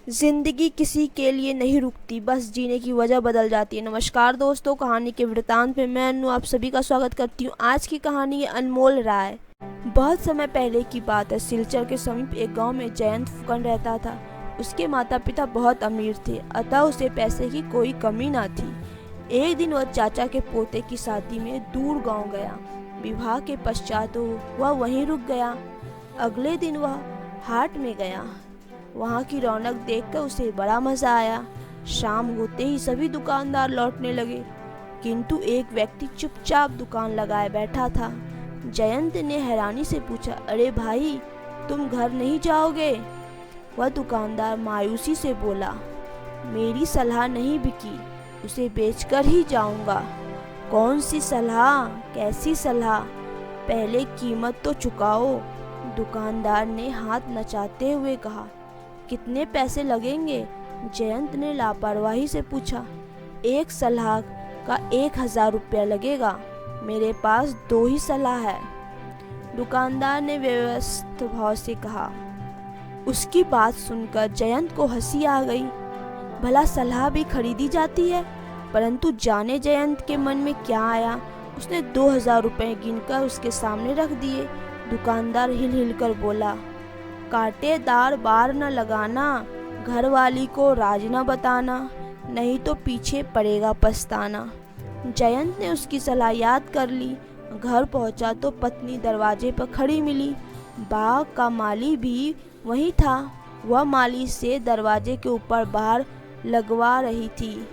जिंदगी किसी के लिए नहीं रुकती, बस जीने की वजह बदल जाती है। नमस्कार दोस्तों, कहानी के वृत्तांत में मैं अनु आप सभी का स्वागत करती हूँ। आज की कहानी है अनमोल राय। बहुत समय पहले की बात है। सिलचर के समीप एक गांव में जयंत फुकन रहता था। उसके माता पिता बहुत अमीर थे, अतः उसे पैसे की कोई कमी ना थी। एक दिन वह चाचा के पोते की शादी में दूर गाँव गया। विवाह के पश्चात वह वहीं रुक गया। अगले दिन वह हाट में गया। वहाँ की रौनक देखकर उसे बड़ा मजा आया। शाम होते ही सभी दुकानदार लौटने लगे, किंतु एक व्यक्ति चुपचाप दुकान लगाए बैठा था। जयंत ने हैरानी से पूछा, अरे भाई, तुम घर नहीं जाओगे? वह दुकानदार मायूसी से बोला, मेरी सलाह नहीं बिकी, उसे बेचकर ही जाऊंगा। कौन सी सलाह? कैसी सलाह? पहले कीमत तो चुकाओ। दुकानदार ने हाथ नचाते हुए कहा, कितने पैसे लगेंगे? जयंत ने लापरवाही से पूछा। एक सलाह का 1000 रुपया लगेगा। मेरे पास 2 ही सलाह है, दुकानदार ने व्यस्त भाव से कहा। उसकी बात सुनकर जयंत को हंसी आ गई। भला सलाह भी खरीदी जाती है? परंतु जाने जयंत के मन में क्या आया। उसने 2000 रुपये गिनकर उसके सामने रख दिए। दुकानदार हिल हिल कर बोला, कांटेदार बार न लगाना, घरवाली को राज न बताना, नहीं तो पीछे पड़ेगा पछताना। जयंत ने उसकी सलाह याद कर ली। घर पहुंचा तो पत्नी दरवाजे पर खड़ी मिली। बाग का माली भी वहीं था। वह माली से दरवाजे के ऊपर बार लगवा रही थी।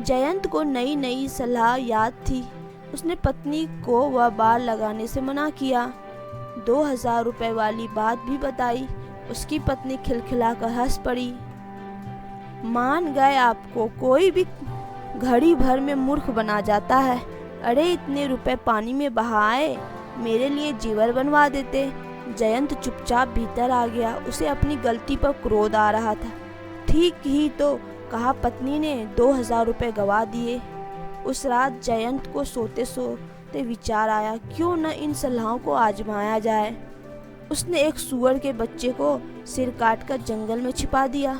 जयंत को नई नई सलाह याद थी। उसने पत्नी को वह बार लगाने से मना किया। 2000 रुपये वाली बात भी बताई। उसकी पत्नी खिलखिलाकर हंस पड़ी। मान गए आपको, कोई भी घड़ी भर में मूर्ख बना जाता है। अरे इतने रुपए पानी में बहाए, मेरे लिए जीवर बनवा देते। जयंत चुपचाप भीतर आ गया। उसे अपनी गलती पर क्रोध आ रहा था। ठीक ही तो कहा पत्नी ने, 2000 रुपये गवा दिए। उस रात जयंत को सोते सोते विचार आया, क्यों न इन सलाहों को आजमाया जाए। उसने एक सूअर के बच्चे को सिर काटकर जंगल में छिपा दिया।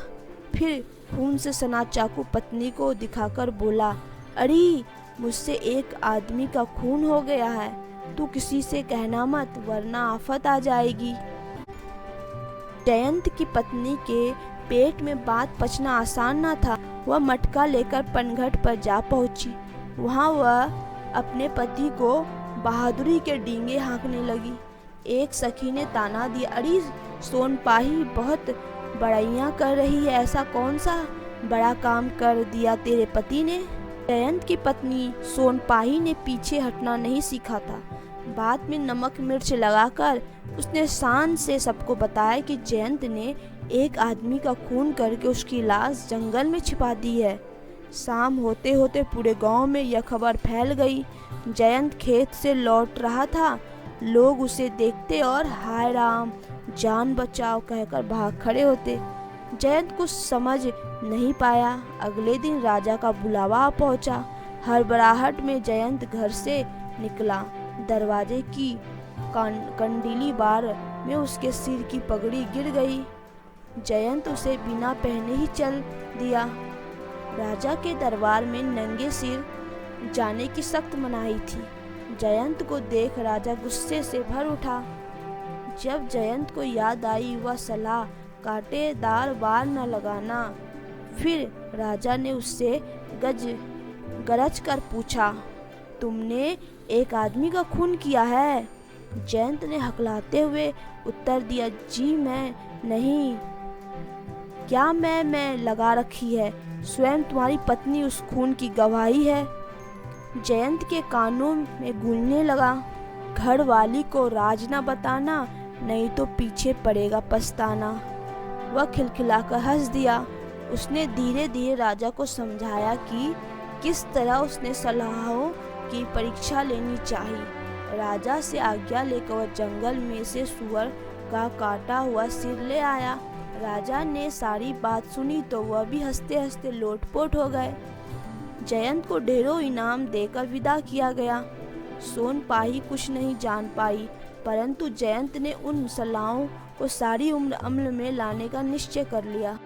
फिर खून से सना चाकू पत्नी को दिखाकर बोला, अरे मुझसे एक आदमी का खून हो गया है, तू किसी से कहना मत, वरना आफत आ जाएगी। जयंत की पत्नी के पेट में बात पचना आसान न था। वह मटका लेकर पनघट पर जा पहुंची। वहां वह अपने पति को बहादुरी के डींगे हाँकने लगी। एक सखी ने ताना दिया, अरे सोनपाही, बहुत बड़ाइयाँ कर रही है, ऐसा कौन सा बड़ा काम कर दिया तेरे पति ने? जयंत की पत्नी सोनपाही ने पीछे हटना नहीं सीखा था। बाद में नमक मिर्च लगाकर उसने शान से सबको बताया कि जयंत ने एक आदमी का खून करके उसकी लाश जंगल में छिपा दी है। शाम होते होते पूरे गांव में यह खबर फैल गई। जयंत खेत से लौट रहा था। लोग उसे देखते और हाय राम, जान बचाओ कहकर भाग खड़े होते। जयंत कुछ समझ नहीं पाया। अगले दिन राजा का बुलावा पहुंचा। हड़बड़ाहट में जयंत घर से निकला। दरवाजे की कंडीली बार में उसके सिर की पगड़ी गिर गई। जयंत उसे बिना पहने ही चल दिया। राजा के दरबार में नंगे सिर जाने की सख्त मनाही थी। जयंत को देख राजा गुस्से से भर उठा। जब जयंत को याद आई वह सलाह, कांटेदार बार न लगाना, फिर राजा ने उससे गरज कर पूछा, तुमने एक आदमी का खून किया है? जयंत ने हकलाते हुए उत्तर दिया, जी मैं नहीं। क्या मैं लगा रखी है? स्वयं तुम्हारी पत्नी उस खून की गवाही है। जयंत के कानों में गूंजने लगा, घर वाली को राज न बताना, नहीं तो पीछे पड़ेगा पछताना। वह खिलखिलाकर हंस दिया। उसने धीरे धीरे राजा को समझाया कि किस तरह उसने सलाहों की परीक्षा लेनी चाहिए। राजा से आज्ञा लेकर वह जंगल में से सूअर का काटा हुआ सिर ले आया। राजा ने सारी बात सुनी तो वह भी हंसते हंसते लोटपोट हो गए। जयंत को ढेरों इनाम देकर विदा किया गया। सोनपाही कुछ नहीं जान पाई, परंतु जयंत ने उन सलाहों को सारी उम्र अमल में लाने का निश्चय कर लिया।